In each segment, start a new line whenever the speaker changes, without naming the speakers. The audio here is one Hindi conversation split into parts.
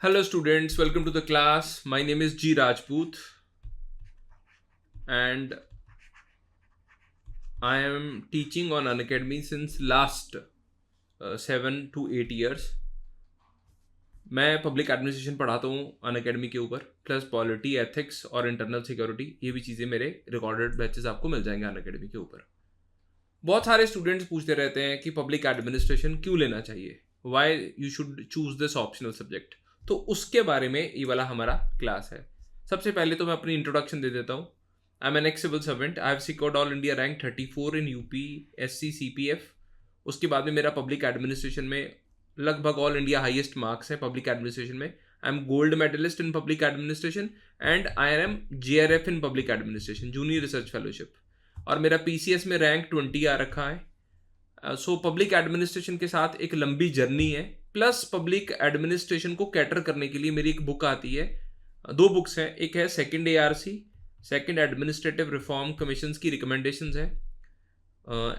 Hello students, welcome to the class. My name is G Rajput and I am teaching on Unacademy since last 7 to 8 years. मैं पब्लिक एडमिनिस्ट्रेशन पढ़ाता हूँ अनअकैडमी के ऊपर, प्लस पॉलिटी, एथिक्स और इंटरनल सिक्योरिटी। ये भी चीज़ें मेरे रिकॉर्डेड बैचेस आपको मिल जाएंगे अनअकैडमी के ऊपर। बहुत सारे स्टूडेंट्स पूछते रहते हैं कि पब्लिक एडमिनिस्ट्रेशन क्यों लेना चाहिए, why you should choose this optional subject. तो उसके बारे में ये वाला हमारा क्लास है। सबसे पहले तो मैं अपनी इंट्रोडक्शन दे देता हूँ। I am an ex civil servant. I have secured all India rank 34 in UPSC CPF. उसके बाद में मेरा पब्लिक एडमिनिस्ट्रेशन में लगभग ऑल इंडिया हाईएस्ट मार्क्स है पब्लिक एडमिनिस्ट्रेशन में। I am gold medalist in public administration and I am JRF in public administration, junior research fellowship. और मेरा PCS में रैंक 20 आ रखा है। सो पब्लिक एडमिनिस्ट्रेशन के साथ एक लंबी जर्नी है, प्लस पब्लिक एडमिनिस्ट्रेशन को कैटर करने के लिए मेरी एक बुक आती है। दो बुक्स हैं, एक है second ARC, second administrative reform commission की रिकमेंडेशंस है,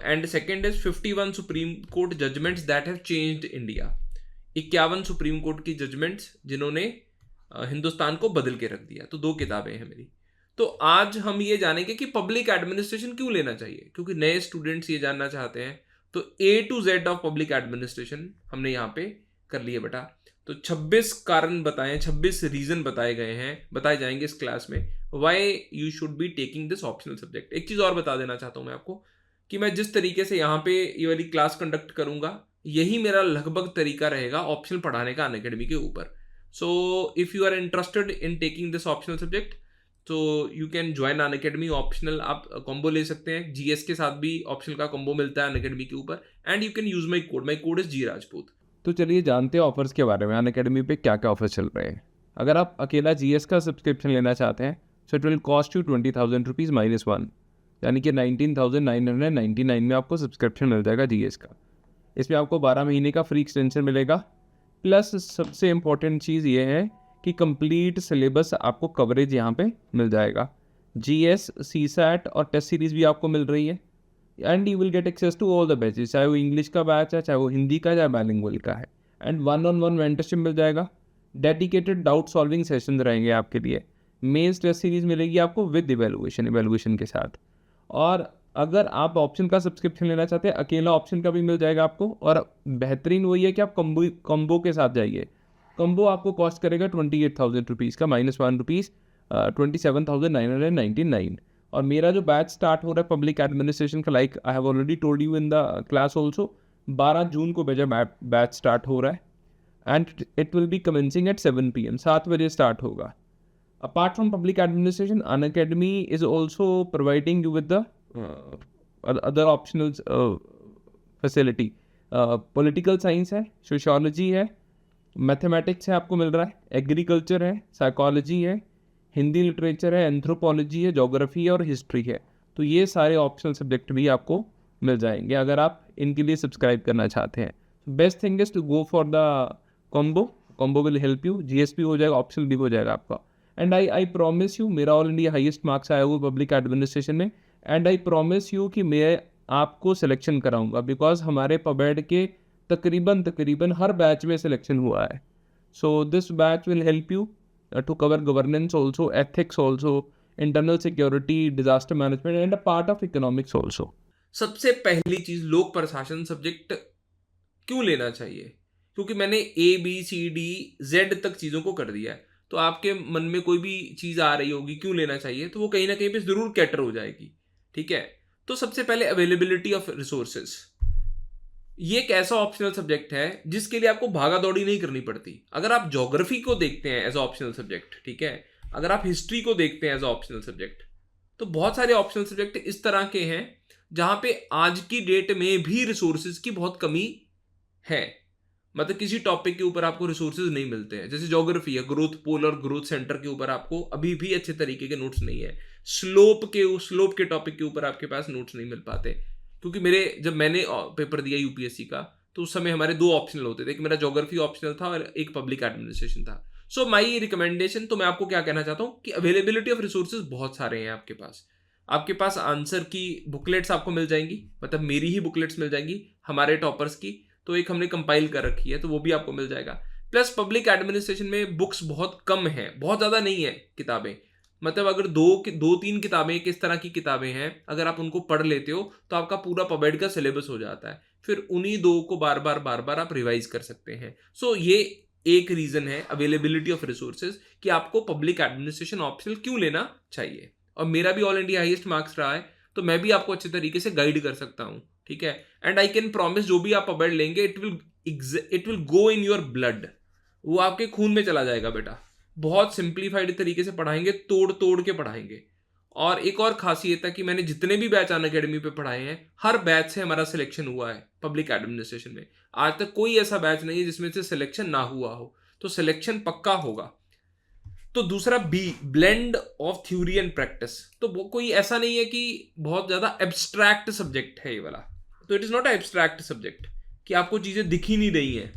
and second is 51 supreme court judgements that have changed India. 51 supreme court की जजमेंट्स जिन्होंने हिंदुस्तान को बदल के रख दिया। तो दो किताबें हैं मेरी। तो आज हम ये जानेंगे कि पब्लिक एडमिनिस्ट्रेशन क्यों लेना चाहिए, क्योंकि नए स्टूडेंट्स ये जानना चाहते हैं। तो A to Z of public administration हमने यहाँ पे कर लिए बेटा। तो 26 कारण बताए, 26 रीजन बताए जाएंगे इस क्लास में, why you should be taking this optional subject. एक चीज़ और बता देना चाहता हूँ मैं आपको कि मैं जिस तरीके से यहाँ पे ये वाली क्लास कंडक्ट करूँगा, यही मेरा लगभग तरीका रहेगा ऑप्शनल पढ़ाने का अनअकैडमी के ऊपर। So if you are interested in taking this optional subject तो you can join Unacademy. Optional आप कॉम्बो ले सकते हैं, GS के साथ भी ऑप्शनल का कॉम्बो मिलता है अनअकैडमी के ऊपर, and you can use my code is G Rajput. तो चलिए जानते हैं ऑफर्स के बारे में, अनअकैडमी पे क्या क्या ऑफर्स चल रहे हैं। अगर आप अकेला GS का सब्सक्रिप्शन लेना चाहते हैं so it will cost you 20,000 rupees -1, यानी कि 19,999 में आपको सब्सक्रिप्शन मिल जाएगा GS का। इसमें आपको 12 महीने का फ्री एक्सटेंशन मिलेगा, प्लस सबसे इम्पॉर्टेंट चीज़ ये है कि कंप्लीट सिलेबस आपको कवरेज यहाँ पे मिल जाएगा। GS, CSAT और टेस्ट सीरीज़ भी आपको मिल रही है, and you will get access to all the batches, चाहे वो इंग्लिश का बैच है, चाहे वो हिंदी का, चाहे बाइलिंगुअल का है। एंड 1-on-1 मेंटरशिप मिल जाएगा, डेडिकेटेड डाउट सॉल्विंग सेशन रहेंगे आपके लिए, मेंस टेस्ट सीरीज़ मिलेगी आपको विद इवेलुएशन के साथ। और अगर आप ऑप्शन का सब्सक्रिप्शन लेना चाहते हैं, अकेला ऑप्शन का भी मिल जाएगा आपको। और बेहतरीन वही है कि आप कम्बो के साथ जाइए। कम्बो आपको कॉस्ट करेगा 28,000 रुपीज़ का -1 रुपीज़, 27,999। और मेरा जो बैच स्टार्ट हो रहा है पब्लिक एडमिनिस्ट्रेशन का, like I have already told you in the class also, 12 जून को मेरा बैच स्टार्ट हो रहा है, and it will be commencing at 7 PM, 7 बजे स्टार्ट होगा। Apart from public administration, Unacademy is also providing you with the other optional facility. Political science है, sociology है, mathematics है आपको मिल रहा है, agriculture है, psychology है, हिंदी लिटरेचर है, एंथ्रोपोलॉजी है, जोग्राफी है और हिस्ट्री है। तो ये सारे ऑप्शनल सब्जेक्ट भी आपको मिल जाएंगे अगर आप इनके लिए सब्सक्राइब करना चाहते हैं। Best thing is to go for the combo will help you. GS भी हो जाएगा, ऑप्शनल भी हो जाएगा आपका। एंड आई प्रॉमिस यू, मेरा ऑल इंडिया हाईएस्ट मार्क्स आया हुआ पब्लिक एडमिनिस्ट्रेशन में, एंड आई प्रॉमिस यू कि मैं आपको सिलेक्शन कराऊंगा, बिकॉज हमारे पबेड के तकरीबन हर बैच में सिलेक्शन हुआ है। So this batch will help you to cover governance also, ethics also, internal security, disaster management and a part of economics also. सबसे पहली चीज, लोक प्रशासन सब्जेक्ट क्यों लेना चाहिए? क्योंकि मैंने ABCD-Z तक चीज़ों को कर दिया है। तो आपके मन में कोई भी चीज़ आ रही होगी क्यों लेना चाहिए, तो वो कहीं ना कहीं पे ज़रूर कैटर हो जाएगी। ठीक है, तो सबसे पहले अवेलेबिलिटी ऑफ रिसोर्सेज। ये एक ऐसा ऑप्शनल सब्जेक्ट है जिसके लिए आपको भागा दौड़ी नहीं करनी पड़ती। अगर आप ज्योग्राफी को देखते हैं एज ऑप्शनल सब्जेक्ट, ठीक है, अगर आप हिस्ट्री को देखते हैं एज ऑप्शनल सब्जेक्ट, तो बहुत सारे ऑप्शनल सब्जेक्ट इस तरह के हैं जहां पे आज की डेट में भी रिसोर्सेज की बहुत कमी है। मतलब किसी टॉपिक के ऊपर आपको रिसोर्सेज नहीं मिलते हैं। जैसे ज्योग्राफी है, ग्रोथ पोल और ग्रोथ सेंटर के ऊपर आपको अभी भी अच्छे तरीके के नोट्स नहीं है। स्लोप के टॉपिक के ऊपर आपके पास नोट्स नहीं मिल पाते, क्योंकि जब मैंने पेपर दिया UPSC का, तो उस समय हमारे 2 ऑप्शनल होते थे, एक मेरा ज्योग्राफी ऑप्शनल था और एक पब्लिक एडमिनिस्ट्रेशन था। सो माई रिकमेंडेशन, तो मैं आपको क्या कहना चाहता हूँ कि अवेलेबिलिटी ऑफ रिसोर्सेज बहुत सारे हैं आपके पास आंसर की बुकलेट्स आपको मिल जाएंगी, मतलब मेरी ही बुकलेट्स मिल जाएंगी हमारे टॉपर्स की, तो एक हमने कंपाइल कर रखी है, तो वो भी आपको मिल जाएगा। प्लस पब्लिक एडमिनिस्ट्रेशन में बुक्स बहुत कम हैं, बहुत ज़्यादा नहीं है किताबें। मतलब अगर दो तीन किताबें किस तरह की किताबें हैं, अगर आप उनको पढ़ लेते हो तो आपका पूरा पबेड का सिलेबस हो जाता है। फिर उन्हीं दो को बार बार आप रिवाइज कर सकते हैं। सो ये एक रीज़न है अवेलेबिलिटी ऑफ रिसोर्सेज कि आपको पब्लिक एडमिनिस्ट्रेशन ऑप्शनल क्यों लेना चाहिए। और मेरा भी ऑल इंडिया हाईएस्ट मार्क्स रहा है, तो मैं भी आपको अच्छे तरीके से गाइड कर सकता हूँ, ठीक है। एंड आई कैन प्रॉमिस जो भी आप पबेड लेंगे it will go in your blood, वो आपके खून में चला जाएगा बेटा। बहुत सिंप्लीफाइड तरीके से पढ़ाएंगे, तोड़ तोड़ के पढ़ाएंगे। और एक और खासियत है कि मैंने जितने भी बैच अनअकैडमी पे पढ़ाए हैं, हर बैच से हमारा सिलेक्शन हुआ है पब्लिक एडमिनिस्ट्रेशन में। आज तक कोई ऐसा बैच नहीं है जिसमें से सिलेक्शन ना हुआ हो, तो सिलेक्शन पक्का होगा। तो दूसरा B, blend of theory and practice. तो वो कोई ऐसा नहीं है कि बहुत ज़्यादा एब्स्ट्रैक्ट सब्जेक्ट है ये वाला। तो it is not abstract subject कि आपको चीज़ें दिख ही नहीं रही हैं,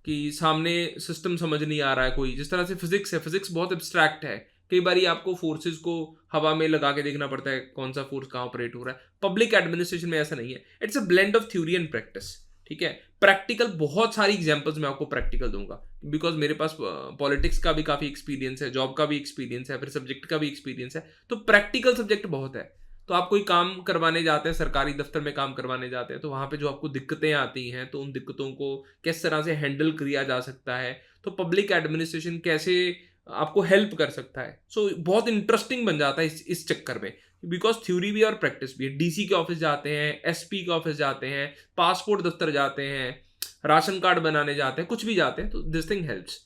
कि सामने सिस्टम समझ नहीं आ रहा है कोई। जिस तरह से फिजिक्स है, फिजिक्स बहुत एब्स्ट्रैक्ट है, कई बार आपको फोर्सेस को हवा में लगा के देखना पड़ता है कौन सा फोर्स कहाँ ऑपरेट हो रहा है। पब्लिक एडमिनिस्ट्रेशन में ऐसा नहीं है, it's a blend of theory and practice, ठीक है। प्रैक्टिकल, बहुत सारी एग्जांपल्स मैं आपको प्रैक्टिकल दूंगा, बिकॉज मेरे पास पॉलिटिक्स का भी काफ़ी एक्सपीरियंस है, जॉब का भी एक्सपीरियंस है, फिर सब्जेक्ट का भी एक्सपीरियंस है। तो प्रैक्टिकल सब्जेक्ट बहुत है। तो आप कोई काम करवाने जाते हैं, सरकारी दफ्तर में काम करवाने जाते हैं, तो वहाँ पे जो आपको दिक्कतें आती हैं, तो उन दिक्कतों को किस तरह से हैंडल किया जा सकता है, तो पब्लिक एडमिनिस्ट्रेशन कैसे आपको हेल्प कर सकता है। सो बहुत इंटरेस्टिंग बन जाता है इस चक्कर में, बिकॉज थ्योरी भी और प्रैक्टिस भी है। डीसी के ऑफिस जाते हैं, एसपी के ऑफिस जाते हैं, पासपोर्ट दफ्तर जाते हैं, राशन कार्ड बनाने जाते हैं, कुछ भी जाते हैं, तो this thing helps.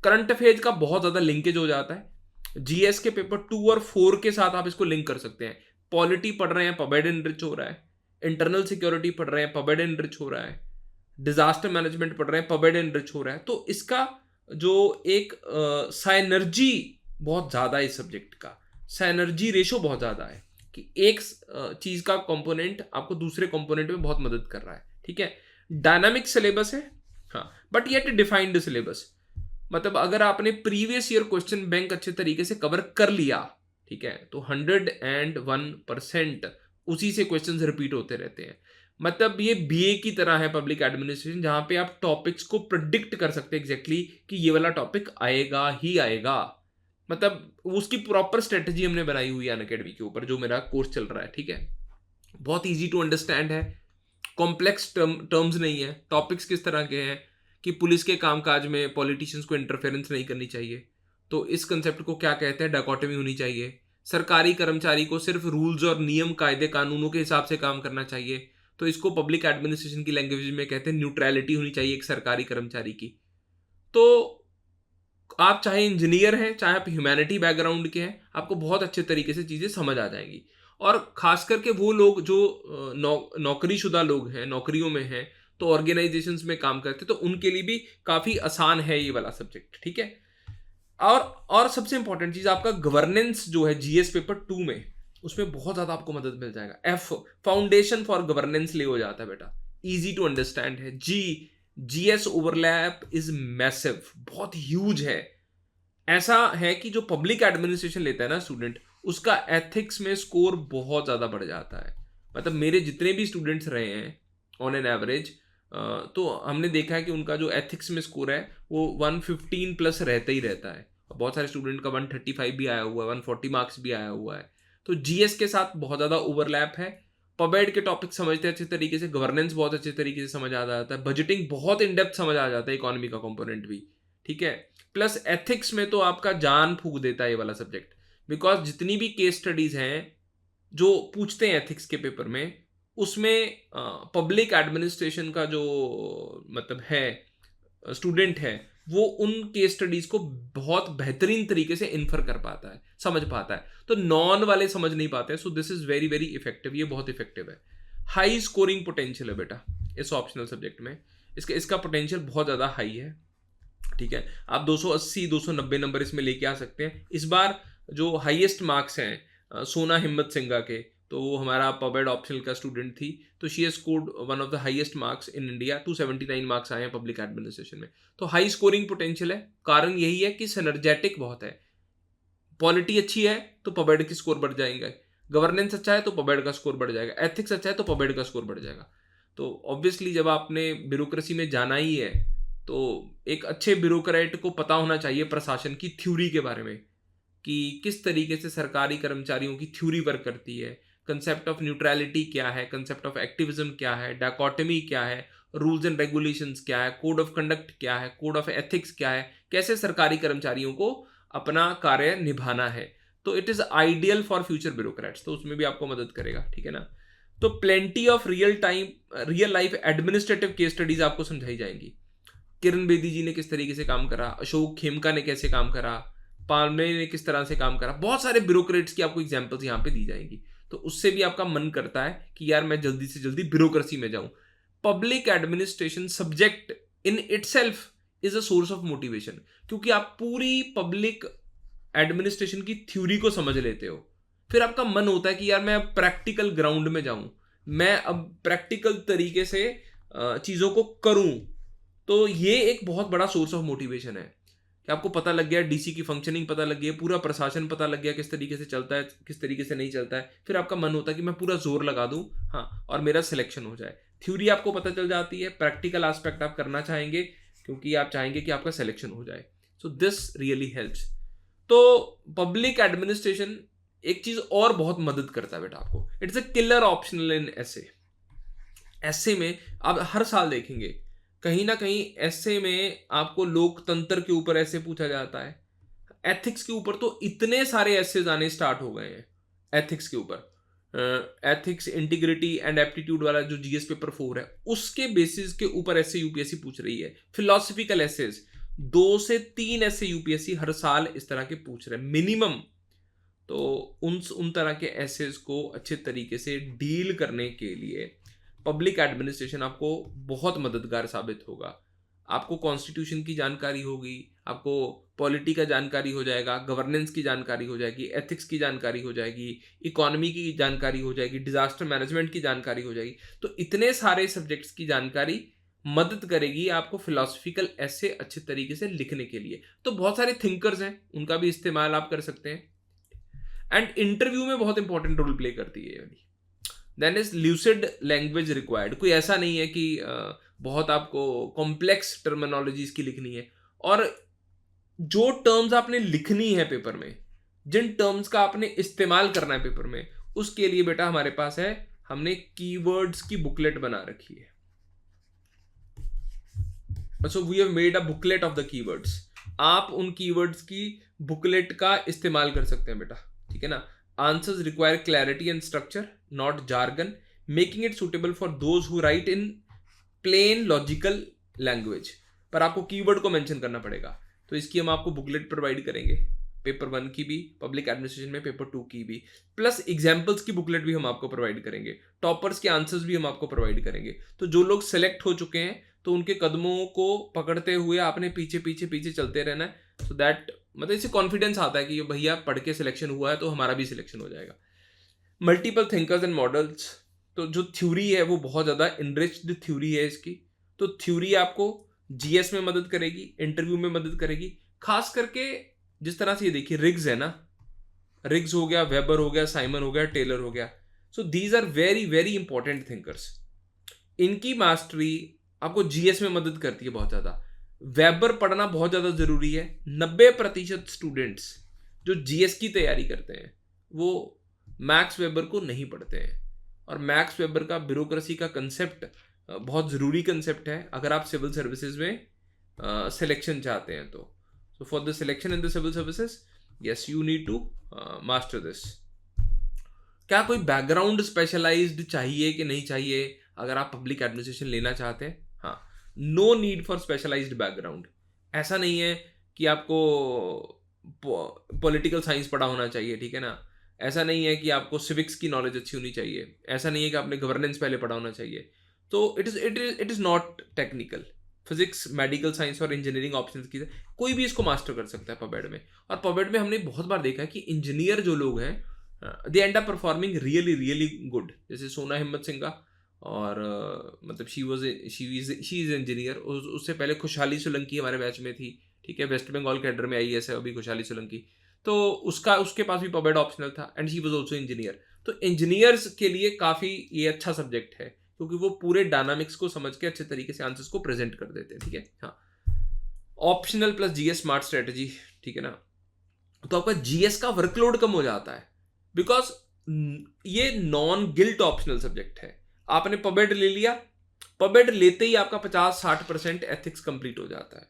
Current affairs का बहुत ज़्यादा लिंकेज हो जाता है। जीएस के पेपर 2 और 4 के साथ आप इसको लिंक कर सकते हैं। पॉलिटी पढ़ रहे हैं, पबेड एनरिच हो रहा है। इंटरनल सिक्योरिटी पढ़ रहे हैं, पबेड एनरिच हो रहा है। डिजास्टर मैनेजमेंट पढ़ रहे हैं, पबेड एनरिच हो रहा है। तो इसका जो एक साइनर्जी बहुत ज़्यादा है, इस सब्जेक्ट का साइनर्जी रेशो बहुत ज़्यादा है, कि एक चीज़ का कंपोनेंट आपको दूसरे कंपोनेंट में बहुत मदद कर रहा है, ठीक है। डायनामिक सिलेबस है, हाँ, बट येट डिफाइंड सिलेबस। मतलब अगर आपने प्रीवियस ईयर क्वेश्चन बैंक अच्छे तरीके से कवर कर लिया, ठीक है, तो 101% उसी से क्वेश्चंस रिपीट होते रहते हैं। मतलब ये बीए की तरह है पब्लिक एडमिनिस्ट्रेशन, जहां पे आप टॉपिक्स को प्रिडिक्ट कर सकते हैं एग्जैक्टली कि ये वाला टॉपिक आएगा ही आएगा। मतलब उसकी प्रॉपर स्ट्रेटजी हमने बनाई हुई है अनअकैडमी के ऊपर, जो मेरा कोर्स चल रहा है, ठीक है। बहुत ईजी टू अंडरस्टैंड है, कॉम्प्लेक्स टर्म्स नहीं है। टॉपिक्स किस तरह के हैं कि पुलिस के कामकाज में पॉलिटिशियंस को इंटरफेरेंस नहीं करनी चाहिए, तो इस कंसेप्ट को क्या कहते हैं, डायकोटमी होनी चाहिए। सरकारी कर्मचारी को सिर्फ रूल्स और नियम, कायदे कानूनों के हिसाब से काम करना चाहिए, तो इसको पब्लिक एडमिनिस्ट्रेशन की लैंग्वेज में कहते हैं न्यूट्रलिटी होनी चाहिए एक सरकारी कर्मचारी की। तो आप चाहे इंजीनियर हैं, चाहे आप ह्यूमैनिटी बैकग्राउंड के हैं, आपको बहुत अच्छे तरीके से चीज़ें समझ आ जाएंगी। और खास करके वो लोग जो नौकरीशुदा लोग हैं, नौकरियों में हैं, तो ऑर्गेनाइजेशंस में काम करते हैं, तो उनके लिए भी काफ़ी आसान है ये वाला सब्जेक्ट, ठीक है। और सबसे इंपॉर्टेंट चीज़, आपका गवर्नेंस जो है जीएस पेपर 2 में, उसमें बहुत ज़्यादा आपको मदद मिल जाएगा। एफ, फाउंडेशन फॉर गवर्नेंस ले हो जाता है बेटा, इजी टू अंडरस्टैंड है। जीएस ओवरलैप इज मैसिव, बहुत ह्यूज है। ऐसा है कि जो पब्लिक एडमिनिस्ट्रेशन लेता है ना स्टूडेंट, उसका एथिक्स में स्कोर बहुत ज़्यादा बढ़ जाता है। मतलब मेरे जितने भी स्टूडेंट्स रहे हैं ऑन एन एवरेज, तो हमने देखा है कि उनका जो एथिक्स में स्कोर है वो 115 प्लस रहता ही रहता है। बहुत सारे स्टूडेंट का 135 भी आया हुआ है, 140 मार्क्स भी आया हुआ है। तो जीएस के साथ बहुत ज़्यादा ओवरलैप है। पबेड के टॉपिक समझते हैं अच्छे तरीके से, गवर्नेंस बहुत अच्छे तरीके से समझ आ जाता है, बजटिंग बहुत इन डेप्थ समझ आ जाता है, इकोनॉमी का कंपोनेंट भी, ठीक है। प्लस एथिक्स में तो आपका जान फूंक देता है ये वाला सब्जेक्ट, बिकॉज जितनी भी केस स्टडीज़ हैं जो पूछते हैं एथिक्स के पेपर में, उसमें पब्लिक एडमिनिस्ट्रेशन का जो मतलब है स्टूडेंट है, वो उन केस स्टडीज़ को बहुत बेहतरीन तरीके से इन्फर कर पाता है, समझ पाता है। तो नॉन वाले समझ नहीं पाते हैं। So this is very very effective, ये बहुत इफेक्टिव है। हाई स्कोरिंग पोटेंशियल है बेटा इस ऑप्शनल सब्जेक्ट में, इसका पोटेंशियल बहुत ज़्यादा हाई है, ठीक है। आप 280 290 नंबर इसमें लेके आ सकते हैं। इस बार जो हाईएस्ट मार्क्स हैं सोना हिम्मत सिंगा के, तो वो हमारा पबेड ऑप्शनल का स्टूडेंट थी, तो she has scored one of the highest marks in India. 279 marks आए हैं पब्लिक एडमिनिस्ट्रेशन में। तो हाई स्कोरिंग पोटेंशियल है। कारण यही है कि सिनर्जेटिक बहुत है। पॉलिटी अच्छी है तो पबेड की स्कोर बढ़ जाएंगे, गवर्नेंस अच्छा है तो पबेड का स्कोर बढ़ जाएगा, एथिक्स अच्छा है तो पबेड का स्कोर बढ़ जाएगा। तो ऑब्वियसली जब आपने ब्यूरोक्रेसी में जाना ही है तो एक अच्छे ब्यूरोक्रेट को पता होना चाहिए प्रशासन की थ्योरी के बारे में कि किस तरीके से सरकारी कर्मचारियों की थ्योरी वर्क करती है, कंसेप्ट ऑफ न्यूट्रलिटी क्या है, कंसेप्ट ऑफ एक्टिविज्म क्या है, डाकोटमी क्या है, रूल्स एंड रेगुलेशंस क्या है, कोड ऑफ कंडक्ट क्या है, कोड ऑफ एथिक्स क्या है, कैसे सरकारी कर्मचारियों को अपना कार्य निभाना है। तो it is ideal for future bureaucrats, तो उसमें भी आपको मदद करेगा, ठीक है ना। तो plenty of real life administrative case studies आपको समझाई जाएंगी। किरण बेदी जी ने किस तरीके से काम करा, अशोक खेमका ने कैसे काम करा, पालमे ने किस तरह से काम करा, बहुत सारे ब्यूरोक्रेट्स की आपको एग्जांपल्स यहाँ पे दी जाएंगी। तो उससे भी आपका मन करता है कि यार मैं जल्दी से जल्दी ब्यूरोक्रेसी में जाऊं। Public administration subject in itself is a source of motivation, क्योंकि आप पूरी पब्लिक एडमिनिस्ट्रेशन की थ्योरी को समझ लेते हो, फिर आपका मन होता है कि यार मैं अब प्रैक्टिकल ग्राउंड में जाऊं, मैं अब प्रैक्टिकल तरीके से चीज़ों को करूं। तो ये एक बहुत बड़ा सोर्स ऑफ मोटिवेशन है कि आपको पता लग गया डीसी की फंक्शनिंग, पता लग गया पूरा प्रशासन, पता लग गया किस तरीके से चलता है, किस तरीके से नहीं चलता है। फिर आपका मन होता है कि मैं पूरा जोर लगा दूं, हाँ, और मेरा सिलेक्शन हो जाए। थ्योरी आपको पता चल जाती है, प्रैक्टिकल एस्पेक्ट आप करना चाहेंगे क्योंकि आप चाहेंगे कि आपका सिलेक्शन हो जाए। So this really helps. तो पब्लिक एडमिनिस्ट्रेशन एक चीज और बहुत मदद करता है बेटा आपको, इट्स अ किलर ऑप्शनल इन ऐसे। ऐसे में आप हर साल देखेंगे कहीं ना कहीं ऐसे में आपको लोकतंत्र के ऊपर ऐसे पूछा जाता है, एथिक्स के ऊपर तो इतने सारे ऐसे आने स्टार्ट हो गए हैं। एथिक्स के ऊपर एथिक्स, इंटीग्रिटी एंड एप्टीट्यूड वाला जो जीएस पेपर 4 है, उसके बेसिस के ऊपर ऐसे यूपीएससी पूछ रही है। फिलोसफिकल एसेज 2 से 3 ऐसे यूपीएससी हर साल इस तरह के पूछ रहे हैं मिनिमम। तो उन तरह के एसेज को अच्छे तरीके से डील करने के लिए पब्लिक एडमिनिस्ट्रेशन आपको बहुत मददगार साबित होगा। आपको कॉन्स्टिट्यूशन की जानकारी होगी, आपको पॉलिटी का जानकारी हो जाएगा, गवर्नेंस की जानकारी हो जाएगी, एथिक्स की जानकारी हो जाएगी, इकोनॉमी की जानकारी हो जाएगी, डिजास्टर मैनेजमेंट की जानकारी हो जाएगी। तो इतने सारे सब्जेक्ट्स की जानकारी मदद करेगी आपको फिलोसफिकल ऐसे अच्छे तरीके से लिखने के लिए। तो बहुत सारे थिंकर्स हैं, उनका भी इस्तेमाल आप कर सकते हैं। एंड इंटरव्यू में बहुत इंपॉर्टेंट रोल प्ले करती है ये। Then is lucid language required. कोई ऐसा नहीं है कि बहुत आपको कॉम्प्लेक्स टर्मिनोलॉजीज की लिखनी है, और जो टर्म्स आपने लिखनी है पेपर में, जिन टर्म्स का आपने इस्तेमाल करना है पेपर में, उसके लिए बेटा हमारे पास है, हमने कीवर्ड्स की बुकलेट बना रखी है। So we have made a booklet of the keywords. आप उन कीवर्ड्स की बुकलेट का इस्तेमाल कर सकते हैं बेटा, ठीक है ना। Answers require clarity and structure, not jargon, making it suitable for those who write in plain logical language. पर आपको कीवर्ड को मेंशन करना पड़ेगा, तो इसकी हम आपको बुकलेट प्रोवाइड करेंगे, पेपर 1 की भी, पब्लिक एडमिनिस्ट्रेशन में पेपर 2 की भी, प्लस एग्जाम्पल्स की बुकलेट भी हम आपको प्रोवाइड करेंगे, टॉपर्स के आंसर्स भी हम आपको प्रोवाइड करेंगे। तो जो लोग सेलेक्ट हो चुके हैं, तो उनके कदमों को पकड़ते हुए आपने पीछे पीछे पीछे चलते रहना है, सो दैट मतलब इससे कॉन्फिडेंस आता है कि भैया पढ़ के सिलेक्शन हुआ है तो हमारा भी सिलेक्शन हो जाएगा। मल्टीपल थिंकर्स एंड मॉडल्स, तो जो थ्योरी है वो बहुत ज़्यादा इनरिच्ड थ्योरी है इसकी। तो थ्योरी आपको जीएस में मदद करेगी, इंटरव्यू में मदद करेगी, खास करके जिस तरह से ये देखिए रिग्स है ना, रिग्स हो गया, वेबर हो गया, साइमन हो गया, टेलर हो गया। So these are very very important thinkers. इनकी मास्टरी आपको जीएस में मदद करती है बहुत ज़्यादा। वेबर पढ़ना बहुत ज़्यादा ज़रूरी है। 90% स्टूडेंट्स जो जीएस की तैयारी करते हैं वो मैक्स वेबर को नहीं पढ़ते हैं, और मैक्स वेबर का ब्यूरोक्रेसी का कंसेप्ट बहुत ज़रूरी कंसेप्ट है अगर आप सिविल सर्विसेज में सिलेक्शन चाहते हैं। तो so for the selection in the civil services, yes, you need to master this. क्या कोई बैकग्राउंड स्पेशलाइज्ड चाहिए कि नहीं चाहिए अगर आप पब्लिक एडमिनिस्ट्रेशन लेना चाहते हैं? हाँ, no need for specialised background. ऐसा नहीं है कि आपको पॉलिटिकल साइंस पढ़ा होना चाहिए, ठीक है ना। ऐसा नहीं है कि आपको सिविक्स की नॉलेज अच्छी होनी चाहिए, ऐसा नहीं है कि आपने गवर्नेंस पहले पढ़ा होना चाहिए। तो it is not technical. Physics, medical science और इंजीनियरिंग ऑप्शन की कोई भी इसको मास्टर कर सकता है पबेड में। और पबेड में हमने बहुत बार देखा है कि इंजीनियर जो लोग हैं they end up performing really really good. जैसे सोना हिम्मत सिंह का, और मतलब शी इज़ इंजीनियर। उससे पहले खुशहाली सोलंकी हमारे बैच में थी, ठीक है, वेस्ट बंगाल कैडर में आई है अभी खुशहाली सोलंकी। तो उसके पास भी पबेड ऑप्शनल था, and she was also engineer. तो इंजीनियर्स के लिए काफ़ी ये अच्छा सब्जेक्ट है, क्योंकि वो पूरे डायनामिक्स को समझ के अच्छे तरीके से आंसर्स को प्रेजेंट कर देते हैं, ठीक है। हाँ, optional plus GS smart strategy, ठीक है ना, तो आपका जीएस का वर्कलोड कम हो जाता है, बिकॉज ये नॉन गिल्ट ऑप्शनल सब्जेक्ट है। आपने पबेड ले लिया, पबेड लेते ही आपका 50-60% एथिक्स कंप्लीट हो जाता है,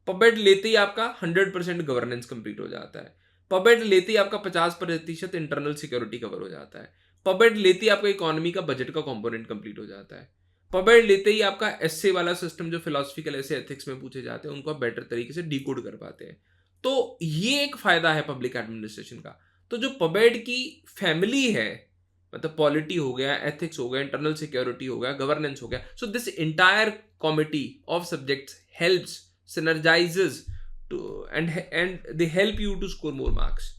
पबेड लेते ही आपका 100% गवर्नेंस कंप्लीट हो जाता है, पबेड लेते ही आपका 50% इंटरनल सिक्योरिटी कवर हो जाता है, पबेड लेते ही आपका इकोनॉमी का बजट का कंपोनेंट कंप्लीट हो जाता है, पबेड लेते ही आपका एसए वाला सिस्टम जो फिलोसफिकल ऐसे एथिक्स में पूछे जाते हैं उनको आप बेटर तरीके से डिकोड कर पाते हैं। तो ये एक फायदा है पब्लिक एडमिनिस्ट्रेशन का। तो जो पबेड की फैमिली है, मतलब पॉलिटी हो गया, एथिक्स हो गया, इंटरनल सिक्योरिटी हो गया, गवर्नेंस हो गया, so this entire comity of subjects helps, synergizes to and they help you to score more marks.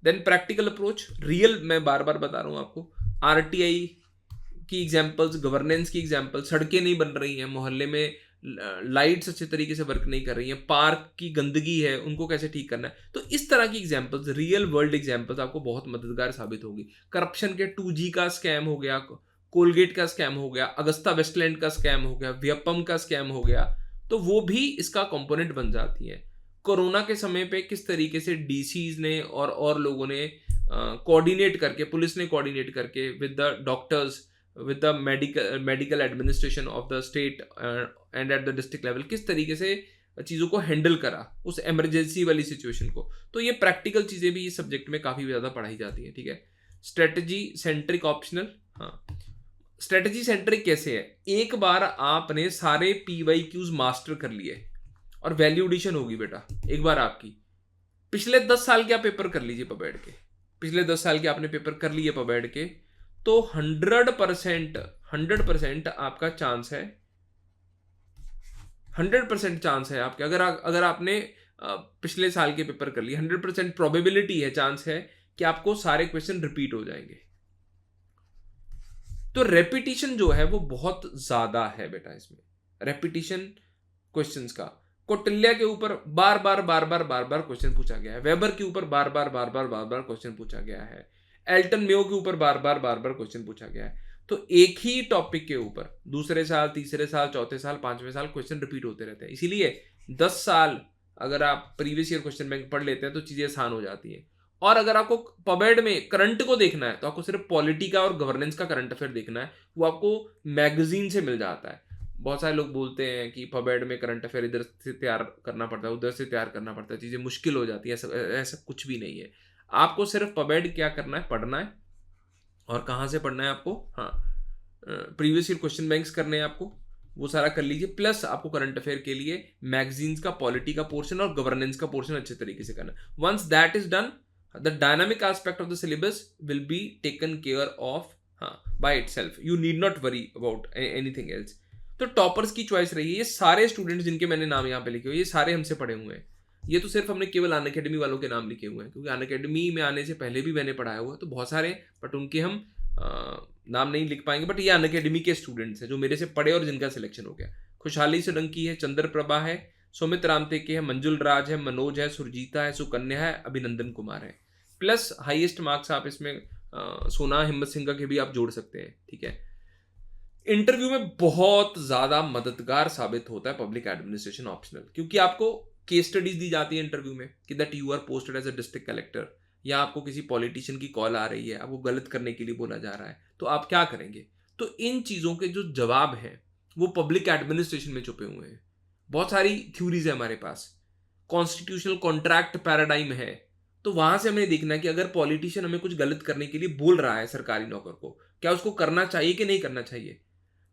Then practical approach, real, मैं बार बार बता रहा हूँ आपको, आरटीआई की एग्जांपल्स, गवर्नेंस की एग्जांपल, सड़कें नहीं बन रही हैं, मोहल्ले में लाइट्स अच्छे तरीके से वर्क नहीं कर रही हैं, पार्क की गंदगी है, उनको कैसे ठीक करना है, तो इस तरह की एग्जांपल्स, रियल वर्ल्ड एग्जांपल्स आपको बहुत मददगार साबित होगी। करप्शन के 2G का स्कैम हो गया, कोलगेट का स्कैम हो गया, अगस्ता वेस्टलैंड का स्कैम हो गया, व्यपम का स्कैम हो गया, तो वो भी इसका कंपोनेंट बन जाती है। कोरोना के समय पे किस तरीके से डीसीज ने और लोगों ने कोऑर्डिनेट करके, पुलिस ने कोऑर्डिनेट करके with the doctors, with the medical administration of the state and at the district level, किस तरीके से चीज़ों को हैंडल करा उस इमरजेंसी वाली सिचुएशन को। तो ये प्रैक्टिकल चीज़ें भी इस सब्जेक्ट में काफ़ी ज़्यादा पढ़ाई जाती हैं, ठीक है। स्ट्रेटजी सेंट्रिक ऑप्शनल, हाँ, स्ट्रेटजी सेंट्रिक कैसे है, एक बार आपने सारे PYQs मास्टर कर लिए और वैल्यू एडिशन होगी बेटा एक बार आपकी, पिछले 10 साल के आप पेपर कर लीजिए पबेड के, पिछले 10 साल के आपने पेपर कर लिए पबेड के, तो 100% आपका चांस है, 100% चांस है आपके, अगर आपने पिछले साल के पेपर कर लिए, 100% प्रोबेबिलिटी है, चांस है कि आपको सारे क्वेश्चन रिपीट हो जाएंगे। तो रेपिटेशन जो है वो बहुत ज्यादा है बेटा इसमें, रेपिटेशन क्वेश्चंस का। कौटिल्य के ऊपर बार बार क्वेश्चन पूछा गया है, वेबर के ऊपर बार बार क्वेश्चन पूछा गया है, एल्टन मेयो के ऊपर बार बार क्वेश्चन पूछा गया है। तो एक ही टॉपिक के ऊपर दूसरे साल, तीसरे साल, चौथे साल, पांचवें साल क्वेश्चन रिपीट होते रहते हैं। इसीलिए 10 साल अगर आप प्रीवियस ईयर क्वेश्चन बैंक पढ़ लेते हैं तो चीजें आसान हो जाती हैं। और अगर आपको पबेड में करंट को देखना है तो आपको सिर्फ पॉलिटी का और गवर्नेंस का करंट अफेयर देखना है, वो आपको मैगजीन से मिल जाता है। बहुत सारे लोग बोलते हैं कि पबेड में करंट अफेयर इधर से तैयार करना पड़ता है, उधर से तैयार करना पड़ता है, चीज़ें मुश्किल हो जाती है। ऐसा कुछ भी नहीं है। आपको सिर्फ पबेड क्या करना है, पढ़ना है। और कहाँ से पढ़ना है आपको, हाँ, प्रीवियस ईयर क्वेश्चन बैंक्स करने हैं आपको, वो सारा कर लीजिए। प्लस आपको करंट अफेयर के लिए मैगजीन्स का, पॉलिटी का पोर्शन और गवर्नेंस का पोर्शन अच्छे तरीके से करना है। Once that is done, the dynamic aspect of the syllabus will be taken care of by itself. You need not worry about anything else. तो टॉपर्स की चॉइस रही है। ये सारे स्टूडेंट्स जिनके मैंने नाम यहाँ पे लिखे हुए, ये सारे हमसे पढ़े हुए हैं। ये तो सिर्फ हमने केवल अनअकैडमी वालों के नाम लिखे हुए हैं, क्योंकि अनअकैडमी में आने से पहले भी मैंने पढ़ाया हुआ है, तो बहुत सारे, बट उनके हम नाम नहीं लिख पाएंगे। बट ये अनअकैडमी के स्टूडेंट्स हैं जो मेरे से पढ़े और जिनका सिलेक्शन हो गया। खुशहाली सोलंकी है, चंद्र प्रभा है, सुमित रामतेके है, मंजुल राज है, मनोज है, सुरजीता है, सुकन्या है, अभिनंदन कुमार है। प्लस हाईएस्ट मार्क्स आप इसमें सोना हिम्मत सिंह के भी आप जोड़ सकते हैं, ठीक है। इंटरव्यू में बहुत ज्यादा मददगार साबित होता है पब्लिक एडमिनिस्ट्रेशन ऑप्शनल, क्योंकि आपको केस स्टडीज दी जाती है इंटरव्यू में कि that you are posted as a district collector, या आपको किसी पॉलिटिशियन की कॉल आ रही है, आपको गलत करने के लिए बोला जा रहा है, तो आप क्या करेंगे। तो इन चीजों के जो जवाब हैं वो पब्लिक एडमिनिस्ट्रेशन में छुपे हुए हैं। बहुत सारी थ्योरीज है हमारे पास, कॉन्स्टिट्यूशनल कॉन्ट्रैक्ट पैराडाइम है, तो वहां से हमें देखना है कि अगर पॉलिटिशियन हमें कुछ गलत करने के लिए बोल रहा है सरकारी नौकर को, क्या उसको करना चाहिए कि नहीं करना चाहिए।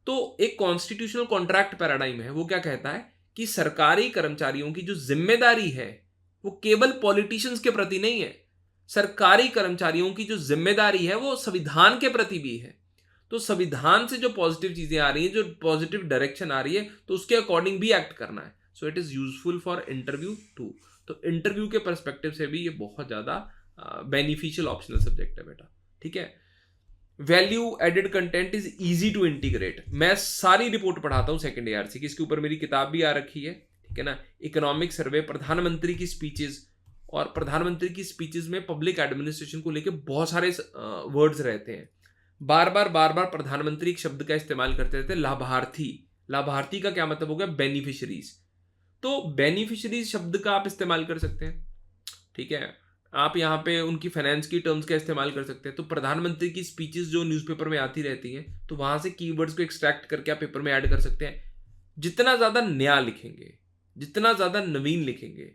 तो एक कॉन्स्टिट्यूशनल कॉन्ट्रैक्ट पैराडाइम है, वो क्या कहता है कि सरकारी कर्मचारियों की जो जिम्मेदारी है वो केवल पॉलिटिशियंस के प्रति नहीं है, सरकारी कर्मचारियों की जो जिम्मेदारी है वो संविधान के प्रति भी है। तो संविधान से जो पॉजिटिव चीजें आ रही हैं, जो पॉजिटिव डायरेक्शन आ रही है, तो उसके अकॉर्डिंग भी एक्ट करना है। So it is useful for interview too. तो इंटरव्यू के पर्सपेक्टिव से भी ये बहुत ज्यादा बेनिफिशियल ऑप्शनल सब्जेक्ट है बेटा, ठीक है। Value added content is easy to integrate. मैं सारी रिपोर्ट पढ़ाता हूँ सेकंड ARC की, इसके ऊपर मेरी किताब भी आ रखी है, ठीक है ना। इकोनॉमिक सर्वे, प्रधानमंत्री की स्पीचेस, और प्रधानमंत्री की स्पीचेस में पब्लिक एडमिनिस्ट्रेशन को लेकर बहुत सारे वर्ड्स रहते हैं। बार बार प्रधानमंत्री एक शब्द का इस्तेमाल करते रहते हैं, लाभार्थी। लाभार्थी का क्या मतलब हो गया, बेनिफिशरीज। तो बेनिफिशियरी शब्द का आप इस्तेमाल कर सकते हैं, ठीक है। आप यहाँ पे उनकी फाइनेंस की टर्म्स का इस्तेमाल कर सकते हैं। तो प्रधानमंत्री की स्पीचेस जो न्यूज़पेपर में आती रहती हैं, तो वहाँ से कीवर्ड्स को एक्सट्रैक्ट करके आप पेपर में ऐड कर सकते हैं। जितना ज़्यादा नया लिखेंगे, जितना ज़्यादा नवीन लिखेंगे,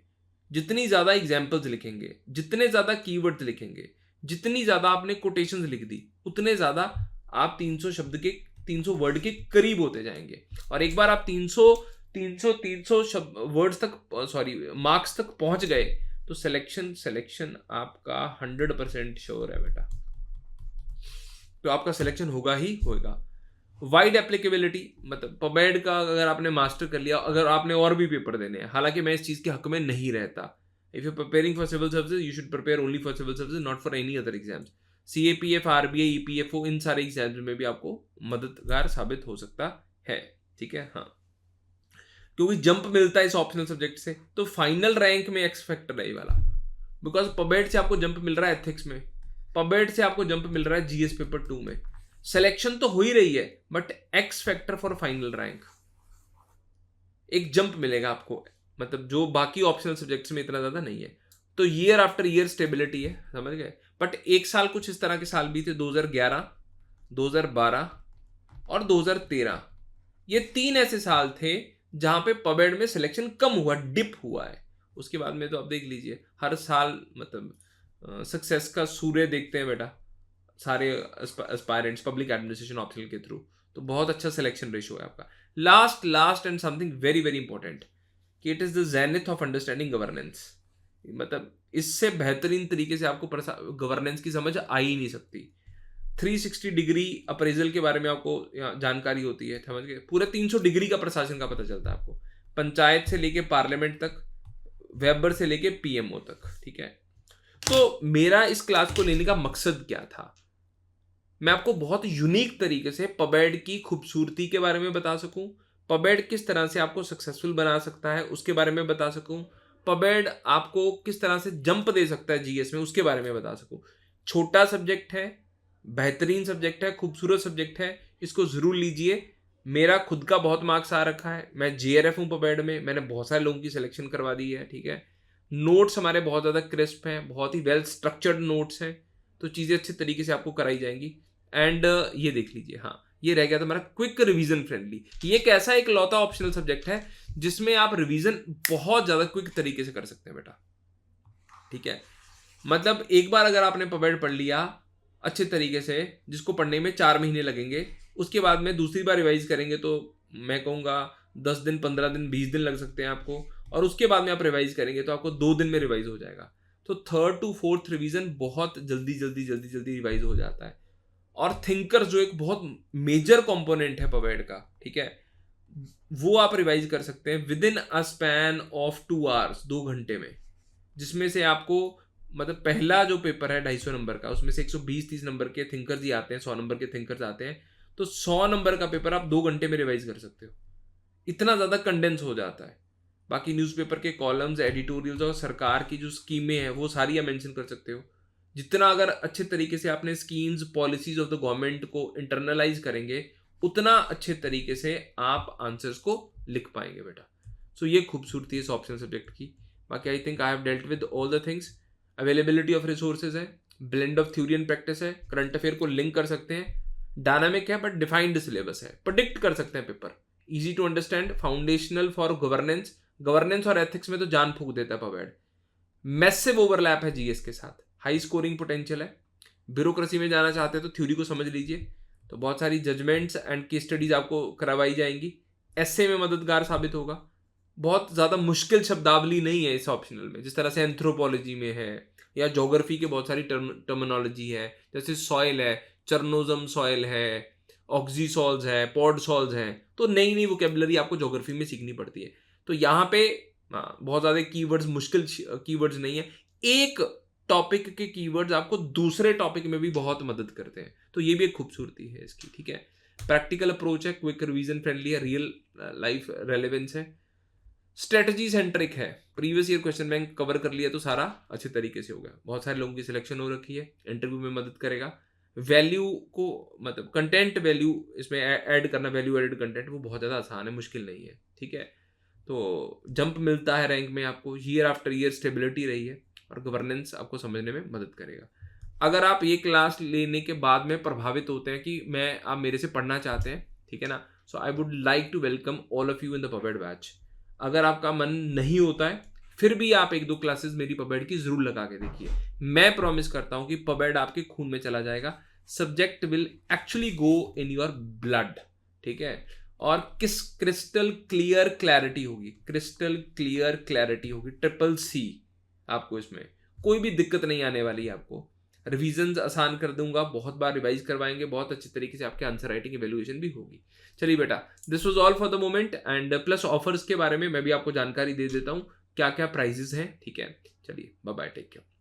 जितनी ज़्यादा एग्जाम्पल्स लिखेंगे, जितने ज़्यादा कीवर्ड्स लिखेंगे, जितनी ज़्यादा आपने कोटेशंस लिख दी, उतने ज़्यादा आप 300 वर्ड के करीब होते जाएंगे। और एक बार आप 300 वर्ड्स तक, सॉरी, मार्क्स तक पहुंच गए, तो सिलेक्शन आपका 100% श्योर है बेटा। तो आपका सिलेक्शन होगा ही होगा। वाइड एप्लीकेबिलिटी, मतलब पबेड का अगर आपने मास्टर कर लिया, अगर आपने और भी पेपर देने हैं, हालांकि मैं इस चीज़ के हक में नहीं रहता। If you preparing for civil services, you should prepare only for civil services, not for any other exams. CAPF, RBI, EPFO, इन सारे एग्जाम्स में भी आपको मददगार साबित हो सकता है, ठीक है। हाँ, क्योंकि जंप मिलता है इस ऑप्शनल सब्जेक्ट से, तो फाइनल रैंक में एक्स फैक्टर है ये वाला। बिकॉज पबेड से आपको जंप मिल रहा है एथिक्स में, पबेड से आपको जंप मिल रहा है GS पेपर 2 में। सिलेक्शन तो हो ही रही है, but x factor for final rank, एक जंप मिलेगा आपको, मतलब जो बाकी ऑप्शनल सब्जेक्ट्स में इतना ज्यादा नहीं है। तो ईयर आफ्टर ईयर स्टेबिलिटी है, समझ गए। बट एक साल कुछ इस तरह के साल भी थे, 2011, 2012 और 2013। ये 3 ऐसे साल थे जहां पे पबेड में सिलेक्शन कम हुआ, डिप हुआ है। उसके बाद में तो आप देख लीजिए, हर साल मतलब सक्सेस का सूर्य देखते हैं बेटा सारे एस्पायरेंट्स पब्लिक एडमिनिस्ट्रेशन ऑप्शनल के थ्रू। तो बहुत अच्छा सिलेक्शन रेशियो है आपका। Last and something very very important, कि it is the zenith of understanding governance. मतलब इससे बेहतरीन तरीके से आपको गवर्नेंस की समझ आ ही नहीं सकती। 360 डिग्री अप्रेजल के बारे में आपको जानकारी होती है, समझ गए। पूरे 300 डिग्री का प्रशासन का पता चलता है आपको, पंचायत से लेके पार्लियामेंट तक, वेबर से लेके PMO तक, ठीक है। तो मेरा इस क्लास को लेने का मकसद क्या था, मैं आपको बहुत यूनिक तरीके से पबेड की खूबसूरती के बारे में बता सकूं, पबेड किस तरह से आपको सक्सेसफुल बना सकता है उसके बारे में बता सकूं, पबेड आपको किस तरह से जंप दे सकता है GS में उसके बारे में बता सकूं। छोटा सब्जेक्ट है, बेहतरीन सब्जेक्ट है, खूबसूरत सब्जेक्ट है, इसको जरूर लीजिए। मेरा खुद का बहुत मार्क्स आ रखा है, मैं JRF हूँ पबेड में, मैंने बहुत सारे लोगों की सिलेक्शन करवा दी है, ठीक है। नोट्स हमारे बहुत ज़्यादा क्रिस्प हैं, बहुत ही वेल स्ट्रक्चर्ड नोट्स हैं, तो चीज़ें अच्छे तरीके से आपको कराई जाएंगी। एंड ये देख लीजिए, हाँ, ये रह गया था हमारा क्विक रिवीजन फ्रेंडली। ये एक ऐसा एक लौता ऑप्शनल सब्जेक्ट है जिसमें आप रिवीजन बहुत ज़्यादा क्विक तरीके से कर सकते हैं बेटा, ठीक है। मतलब एक बार अगर आपने पबेड पढ़ लिया अच्छे तरीके से, जिसको पढ़ने में 4 महीने लगेंगे, उसके बाद में दूसरी बार रिवाइज करेंगे तो मैं कहूँगा 10 दिन, 15 दिन, 20 दिन लग सकते हैं आपको, और उसके बाद में आप रिवाइज करेंगे तो आपको 2 दिन में रिवाइज हो जाएगा। तो 3rd to 4th रिवीजन बहुत जल्दी रिवाइज हो जाता है। और थिंकर जो एक बहुत मेजर कंपोनेंट है पबेड का, ठीक है, वो आप रिवाइज कर सकते हैं with in a span of 2 hours, 2 घंटे में, जिसमें से आपको मतलब पहला जो पेपर है 250 नंबर का, उसमें से 120-30 नंबर के थिंकर्स ही आते हैं, 100 नंबर के थिंकर्स आते हैं। तो 100 नंबर का पेपर आप 2 घंटे में रिवाइज कर सकते हो, इतना ज़्यादा कंडेंस हो जाता है। बाकी न्यूज़पेपर के कॉलम्स, एडिटोरियल्स और सरकार की जो स्कीमें हैं वो सारी आप मेंशन कर सकते हो। जितना अगर अच्छे तरीके से आपने schemes, policies of the government को इंटरनलाइज करेंगे, उतना अच्छे तरीके से आप आंसर्स को लिख पाएंगे बेटा। सो ये खूबसूरती है इस ऑप्शनल सब्जेक्ट की। बाकी I think I have dealt with all the things. Availability of resources है, blend of theory and practice है, करंट अफेयर को लिंक कर सकते हैं, डायनामिक है बट डिफाइंड सिलेबस है, प्रेडिक्ट कर सकते हैं paper, easy to understand, foundational for governance और एथिक्स में तो जान फूंक देता है पबेड। मैसिव ओवरलैप है GS के साथ, हाई स्कोरिंग पोटेंशियल है। ब्यूरोक्रेसी में जाना चाहते हैं तो थ्योरी को समझ लीजिए, तो बहुत सारी जजमेंट्स एंड केस स्टडीज आपको करवाई जाएंगी। एसए में मददगार साबित होगा। बहुत ज़्यादा मुश्किल शब्दावली नहीं है इस ऑप्शनल में, जिस तरह से एंथ्रोपोलॉजी में है या ज्योग्राफी के बहुत सारी टर्मिनोलॉजी है, जैसे सॉइल है, चरनोजम सॉइल है, ऑक्सीसॉल्स है, पॉडसॉल्स हैं, तो नई नई वोकेबलरी आपको ज्योग्राफी में सीखनी पड़ती है। तो यहाँ पे बहुत ज़्यादा कीवर्ड्स, मुश्किल कीवर्ड्स नहीं है। एक टॉपिक के कीवर्ड्स आपको दूसरे टॉपिक में भी बहुत मदद करते हैं, तो ये भी एक खूबसूरती है इसकी, ठीक है। प्रैक्टिकल अप्रोच है, क्विक रिवीजन फ्रेंडली है, रियल लाइफ रेलेवेंस है, स्ट्रेटजी सेंट्रिक है, previous year question bank cover कर लिया तो सारा अच्छे तरीके से हो गया। बहुत सारे लोगों की सिलेक्शन हो रखी है, इंटरव्यू में मदद करेगा। वैल्यू को मतलब कंटेंट वैल्यू इसमें ऐड करना, वैल्यू एडेड कंटेंट, वो बहुत ज़्यादा आसान है, मुश्किल नहीं है, ठीक है। तो जंप मिलता है रैंक में आपको, ईयर आफ्टर ईयर स्टेबिलिटी रही है, और गवर्नेंस आपको समझने में मदद करेगा। अगर आप ये क्लास लेने के बाद में प्रभावित होते हैं कि आप मेरे से पढ़ना चाहते हैं, ठीक है ना, so I would like to welcome all of you in the pub ad batch. अगर आपका मन नहीं होता है फिर भी आप 1-2 क्लासेस मेरी पपेड की जरूर लगा के देखिए। मैं प्रॉमिस करता हूं कि पपेड आपके खून में चला जाएगा, subject will actually go in your blood, ठीक है। और क्रिस्टल क्लियर क्लैरिटी होगी, क्रिस्टल क्लियर क्लैरिटी होगी, CCC आपको, इसमें कोई भी दिक्कत नहीं आने वाली है आपको। रिविजन्स आसान कर दूंगा, बहुत बार रिवाइज करवाएंगे, बहुत अच्छी तरीके से आपके आंसर राइटिंग एवेल्युएशन भी होगी। चलिए बेटा, this was all for the moment, and plus offers के बारे में मैं भी आपको जानकारी दे देता हूँ, क्या क्या प्राइजेस हैं, ठीक है। चलिए बाय बाय, टेक केयर।